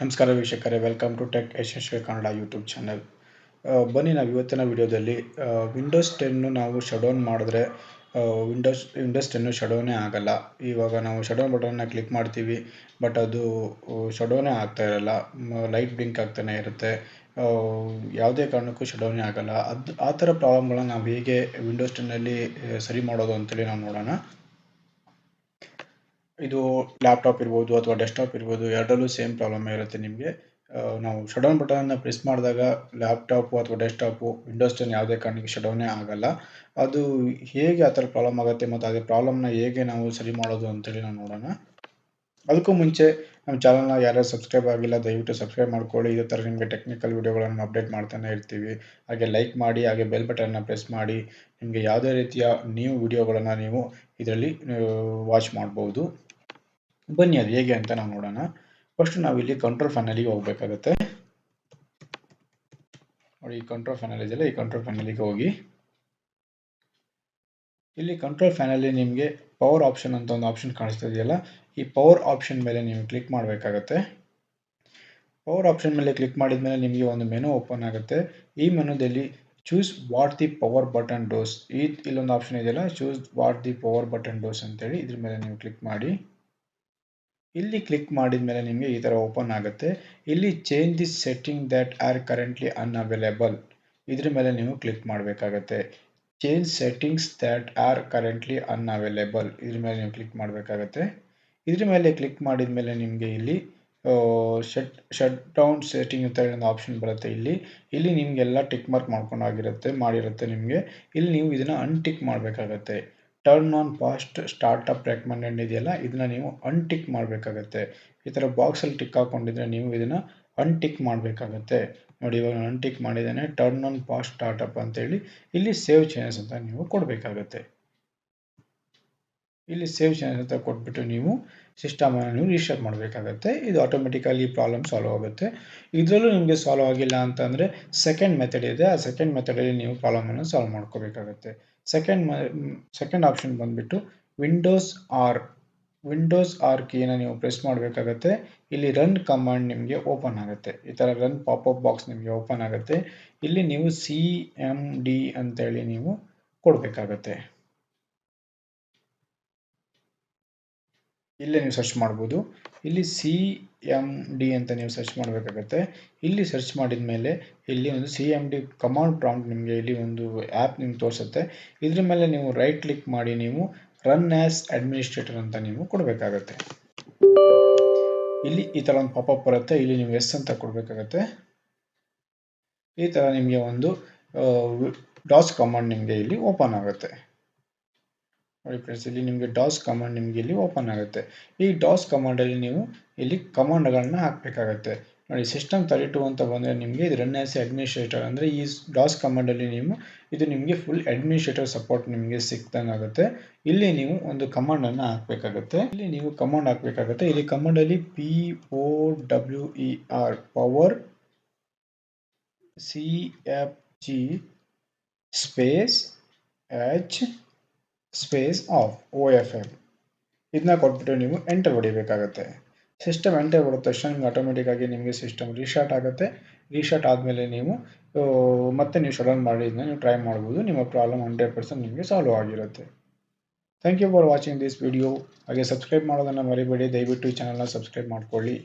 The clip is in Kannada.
ನಮಸ್ಕಾರ ವೀಕ್ಷಕರೇ, welcome to tech Yashasvi Kannada YouTube channel. ಬನ್ನಿ ನಾವು ಇವತ್ತಿನ ವಿಡಿಯೋದಲ್ಲಿ ವಿಂಡೋಸ್ 10 ನಾವು ಶಟ್ಡೌನ್ ಮಾಡಿದ್ರೆ ವಿಂಡೋಸ್ 10 ಶಟ್ಡೌನೇ ಆಗಲ್ಲ. ಇವಾಗ ನಾವು ಶಟ್ಡೌನ್ ಬಟನ್ನ ಕ್ಲಿಕ್ ಮಾಡ್ತೀವಿ, ಬಟ್ ಅದು ಶಟ್ಡೌನೇ ಆಗ್ತಾ ಇರಲ್ಲ, ಲೈಟ್ ಬ್ಲಿಂಕ್ ಆಗ್ತಾನೆ ಇರುತ್ತೆ. ಯಾವುದೇ ಕಾರಣಕ್ಕೂ ಶಟ್ಡೌನೇ ಆಗಲ್ಲ. ಆ ಥರ ಪ್ರಾಬ್ಲಮ್ಗಳನ್ನ ನಾವು ಹೇಗೆ ವಿಂಡೋಸ್ 10ನಲ್ಲಿ ಸರಿ ಮಾಡೋದು ಅಂತೇಳಿ ನಾವು ನೋಡೋಣ. ಇದು ಲ್ಯಾಪ್ಟಾಪ್ ಇರ್ಬೋದು ಅಥವಾ ಡೆಸ್ಕ್ಟಾಪ್ ಇರ್ಬೋದು, ಎರಡರಲ್ಲೂ ಸೇಮ್ ಪ್ರಾಬ್ಲಮ್ ಇರುತ್ತೆ ನಿಮಗೆ. ನಾವು ಶಟ್ಡೌನ್ ಬಟನ್ನ ಪ್ರೆಸ್ ಮಾಡಿದಾಗ ಲ್ಯಾಪ್ಟಾಪು ಅಥವಾ ಡೆಸ್ಕ್ಟಾಪು ವಿಂಡೋಸ್ 10 ಯಾವುದೇ ಕಾರಣಕ್ಕೆ ಶಟ್ಡೌನೇ ಆಗಲ್ಲ. ಅದು ಹೇಗೆ ಆ ಥರ ಪ್ರಾಬ್ಲಮ್ ಆಗುತ್ತೆ ಮತ್ತು ಅದೇ ಪ್ರಾಬ್ಲಮ್ನ ಹೇಗೆ ನಾವು ಸರಿ ಮಾಡೋದು ಅಂತೇಳಿ ನಾವು ನೋಡೋಣ. ಅದಕ್ಕೂ ಮುಂಚೆ ನಮ್ಮ ಚಾನಲ್ನ ಯಾರ್ಯಾರು ಸಬ್ಸ್ಕ್ರೈಬ್ ಆಗಿಲ್ಲ ದಯವಿಟ್ಟು ಸಬ್ಸ್ಕ್ರೈಬ್ ಮಾಡ್ಕೊಳ್ಳಿ. ಇದೇ ಥರ ನಿಮಗೆ ಟೆಕ್ನಿಕಲ್ ವೀಡಿಯೋಗಳನ್ನು ಅಪ್ಡೇಟ್ ಮಾಡ್ತಾನೆ ಇರ್ತೀವಿ. ಹಾಗೆ ಲೈಕ್ ಮಾಡಿ, ಹಾಗೆ ಬೆಲ್ ಬಟನ್ನ ಪ್ರೆಸ್ ಮಾಡಿ. ನಿಮಗೆ ಯಾವುದೇ ರೀತಿಯ ನ್ಯೂ ವಿಡಿಯೋಗಳನ್ನು ನೀವು ಇದರಲ್ಲಿ ವಾಚ್ ಮಾಡ್ಬೋದು. ಬನ್ನಿ ಅದು ಹೇಗೆ ಅಂತ ನಾವು ನೋಡೋಣ. ಫಸ್ಟ್ ನಾವಿಲ್ಲಿ ಕಂಟ್ರೋಲ್ ಪ್ಯಾನಲಿಗೆ ಹೋಗಬೇಕಾಗುತ್ತೆ. ನೋಡಿ, ಈ ಕಂಟ್ರೋಲ್ ಪ್ಯಾನಲ್ ಇದೆಯಲ್ಲ, ಈ ಕಂಟ್ರೋಲ್ ಪ್ಯಾನಲಿಗೆ ಹೋಗಿ ಇಲ್ಲಿ ಕಂಟ್ರೋಲ್ ಪ್ಯಾನಲ್ಲಿ ನಿಮಗೆ ಪವರ್ ಆಪ್ಷನ್ ಅಂತ ಒಂದು ಆಪ್ಷನ್ ಕಾಣಿಸ್ತಾ ಇದೆಯಲ್ಲ, ಈ ಪವರ್ ಆಪ್ಷನ್ ಮೇಲೆ ನೀವು ಕ್ಲಿಕ್ ಮಾಡಬೇಕಾಗತ್ತೆ. ಪವರ್ ಆಪ್ಷನ್ ಮೇಲೆ ಕ್ಲಿಕ್ ಮಾಡಿದ ಮೇಲೆ ನಿಮಗೆ ಒಂದು ಮೆನು ಓಪನ್ ಆಗುತ್ತೆ. ಈ ಮೆನುದಲ್ಲಿ choose what the power button does, ಇಲ್ಲೊಂದು ಆಪ್ಷನ್ ಇದೆಯಲ್ಲ, choose what the power button does ಅಂತೇಳಿ ಇದ್ರ ಮೇಲೆ ನೀವು ಕ್ಲಿಕ್ ಮಾಡಿ. ಇಲ್ಲಿ ಕ್ಲಿಕ್ ಮಾಡಿದ ಮೇಲೆ ನಿಮಗೆ ಈ ಥರ ಓಪನ್ ಆಗುತ್ತೆ. ಇಲ್ಲಿ change the setting that are currently unavailable, ಇದ್ರ ಮೇಲೆ ನೀವು ಕ್ಲಿಕ್ ಮಾಡಬೇಕಾಗತ್ತೆ. Change settings that are currently unavailable, ಇದ್ರ ಮೇಲೆ ನೀವು ಕ್ಲಿಕ್ ಮಾಡಬೇಕಾಗತ್ತೆ. ಇದ್ರ ಮೇಲೆ ಕ್ಲಿಕ್ ಮಾಡಿದ ಮೇಲೆ ನಿಮಗೆ ಇಲ್ಲಿ ಶಟ್ ಡೌನ್ ಸೆಟ್ಟಿಂಗ್ ಅಂತ ಒಂದು ಆಪ್ಷನ್ ಬರುತ್ತೆ. ಇಲ್ಲಿ ನಿಮಗೆಲ್ಲ ಟಿಕ್ ಮಾರ್ಕ್ ಮಾಡಿರುತ್ತೆ ನಿಮಗೆ. ಇಲ್ಲಿ ನೀವು ಇದನ್ನು ಅನ್ಟಿಕ್ ಮಾಡಬೇಕಾಗತ್ತೆ. Turn on fast startup recommended ಇದೆಯಲ್ಲ, ಇದನ್ನ ನೀವು ಅನ್ಟಿಕ್ ಮಾಡಬೇಕಾಗತ್ತೆ. ಈ ಥರ ಬಾಕ್ಸಲ್ಲಿ ಟಿಕ್ ಹಾಕೊಂಡಿದ್ರೆ ನೀವು ಇದನ್ನು ಅನ್ಟಿಕ್ ಮಾಡಬೇಕಾಗತ್ತೆ. ನೋಡಿ, ಇವಾಗ ನಾನು ಅನ್ಟಿಕ್ ಮಾಡಿದ್ದೇನೆ. ಟರ್ನ್ ಆನ್ ಫಾಸ್ಟ್ ಸ್ಟಾರ್ಟಪ್ ಅಂತೇಳಿ ಇಲ್ಲಿ ಸೇವ್ ಚೇಂಜಸ್ ಅಂತ ನೀವು ಕೊಡಬೇಕಾಗತ್ತೆ. ಇಲ್ಲಿ ಸೇವ್ ಚೇಂಜಸ್ ಅಂತ ಕೊಟ್ಬಿಟ್ಟು ನೀವು ಸಿಸ್ಟಮನ್ನು ನೀವು ರೀಸ್ಟಾರ್ಟ್ ಮಾಡಬೇಕಾಗತ್ತೆ. ಇದು ಆಟೋಮೆಟಿಕಲಿ ಪ್ರಾಬ್ಲಮ್ ಸಾಲ್ವ್ ಆಗುತ್ತೆ. ಇದರಲ್ಲೂ ನಿಮಗೆ ಸಾಲ್ವ್ ಆಗಿಲ್ಲ ಅಂತಂದರೆ ಸೆಕೆಂಡ್ ಮೆಥಡ್ ಇದೆ, ಆ ಸೆಕೆಂಡ್ ಮೆಥಡಲ್ಲಿ ನೀವು ಪ್ರಾಬ್ಲಮನ್ನು ಸಾಲ್ವ್ ಮಾಡ್ಕೋಬೇಕಾಗತ್ತೆ. ಸೆಕೆಂಡ್ ಆಪ್ಷನ್ ಬಂದುಬಿಟ್ಟು ವಿಂಡೋಸ್ ಆರ್ ಕೀನ ನೀವು ಪ್ರೆಸ್ ಮಾಡಬೇಕಾಗತ್ತೆ. ಇಲ್ಲಿ ರನ್ ಕಮಾಂಡ್ ನಿಮಗೆ ಓಪನ್ ಆಗುತ್ತೆ. ಈ ಥರ ರನ್ ಪಾಪಪ್ ಬಾಕ್ಸ್ ನಿಮಗೆ ಓಪನ್ ಆಗುತ್ತೆ. ಇಲ್ಲಿ ನೀವು CMD ಅಂತೇಳಿ ನೀವು ಕೊಡಬೇಕಾಗತ್ತೆ. ಇಲ್ಲೇ ನೀವು ಸರ್ಚ್ ಮಾಡ್ಬೋದು. ಇಲ್ಲಿ CMD ಅಂತ ನೀವು ಸರ್ಚ್ ಮಾಡಬೇಕಾಗತ್ತೆ. ಇಲ್ಲಿ ಸರ್ಚ್ ಮಾಡಿದ ಮೇಲೆ ಇಲ್ಲಿ ಒಂದು CMD ಕಮಾಂಡ್ ಪ್ರಾಂಪ್ಟ್ ನಿಮಗೆ ಇಲ್ಲಿ ಒಂದು ಆ್ಯಪ್ ನಿಮ್ಗೆ ತೋರಿಸುತ್ತೆ. ಇದ್ರ ಮೇಲೆ ನೀವು ರೈಟ್ ಕ್ಲಿಕ್ ಮಾಡಿ ನೀವು ರನ್ ಆ್ಯಸ್ ಅಡ್ಮಿನಿಸ್ಟ್ರೇಟರ್ ಅಂತ ನೀವು ಕೊಡಬೇಕಾಗತ್ತೆ. ಇಲ್ಲಿ ಈ ಥರ ಒಂದು ಪಾಪಪ್ ಬರುತ್ತೆ. ಇಲ್ಲಿ ನೀವು ಎಸ್ ಅಂತ ಕೊಡಬೇಕಾಗತ್ತೆ. ಈ ಥರ ನಿಮಗೆ ಒಂದು ಡಾಸ್ ಕಮಾಂಡ್ ನಿಮಗೆ ಇಲ್ಲಿ ಓಪನ್ ಆಗುತ್ತೆ. ನೋಡಿ ಫ್ರೆಂಡ್ಸ್, ಇಲ್ಲಿ ನಿಮಗೆ ಡಾಸ್ ಕಮಾಂಡ್ ನಿಮಗೆ ಇಲ್ಲಿ ಓಪನ್ ಆಗುತ್ತೆ. ಈ ಡಾಸ್ ಕಮಾಂಡಲ್ಲಿ ನೀವು ಇಲ್ಲಿ ಕಮಾಂಡ್ಗಳನ್ನ ಹಾಕಬೇಕಾಗತ್ತೆ. ನೋಡಿ, ಸಿಸ್ಟಮ್ 32 ಅಂತ ಬಂದರೆ ನಿಮಗೆ ಇದು ರನ್ ಆ್ಯಸ್ ಅಡ್ಮಿನಿಸ್ಟ್ರೇಟರ್ ಅಂದರೆ ಈ ಡಾಸ್ ಕಮಾಂಡಲ್ಲಿ ಇದು ನಿಮಗೆ ಫುಲ್ ಅಡ್ಮಿನಿಸ್ಟ್ರೇಟರ್ ಸಪೋರ್ಟ್ ನಿಮಗೆ ಸಿಕ್ದಂಗಾಗುತ್ತೆ. ಇಲ್ಲಿ ನೀವು ಒಂದು ಕಮಾಂಡನ್ನು ಹಾಕಬೇಕಾಗುತ್ತೆ. ಇಲ್ಲಿ ಕಮಾಂಡಲ್ಲಿ POWER power CFG space H space of OFF ಇದನ್ನ ಕೊಟ್ಬಿಟ್ಟು ನೀವು ಎಂಟರ್ ಹೊಡಿಬೇಕಾಗತ್ತೆ. ಸಿಸ್ಟಮ್ ಎಂಟರ್ ಹೊಡೆದ ತಕ್ಷಣ ನಿಮ್ಗೆ ಆಟೋಮೆಟಿಕ್ಕಾಗಿ ನಿಮಗೆ ಸಿಸ್ಟಮ್ ರೀಸ್ಟಾರ್ಟ್ ಆಗುತ್ತೆ. ರೀಸ್ಟಾರ್ಟ್ ಆದಮೇಲೆ ನೀವು ಮತ್ತೆ ನೀವು ಶಟ್ಡೌನ್ ಮಾಡಿದ್ದನ್ನ ನೀವು ಟ್ರೈ ಮಾಡ್ಬೋದು. ನಿಮ್ಮ ಪ್ರಾಬ್ಲಮ್ 100% ನಿಮಗೆ ಸಾಲ್ವ್ ಆಗಿರುತ್ತೆ. Thank you for watching this video. ಹಾಗೆ ಸಬ್ಸ್ಕ್ರೈಬ್ ಮಾಡೋದನ್ನು ಮರಿಬೇಡಿ. ದಯವಿಟ್ಟು ಈ ಚಾನಲ್ನ ಸಬ್ಸ್ಕ್ರೈಬ್ ಮಾಡ್ಕೊಳ್ಳಿ.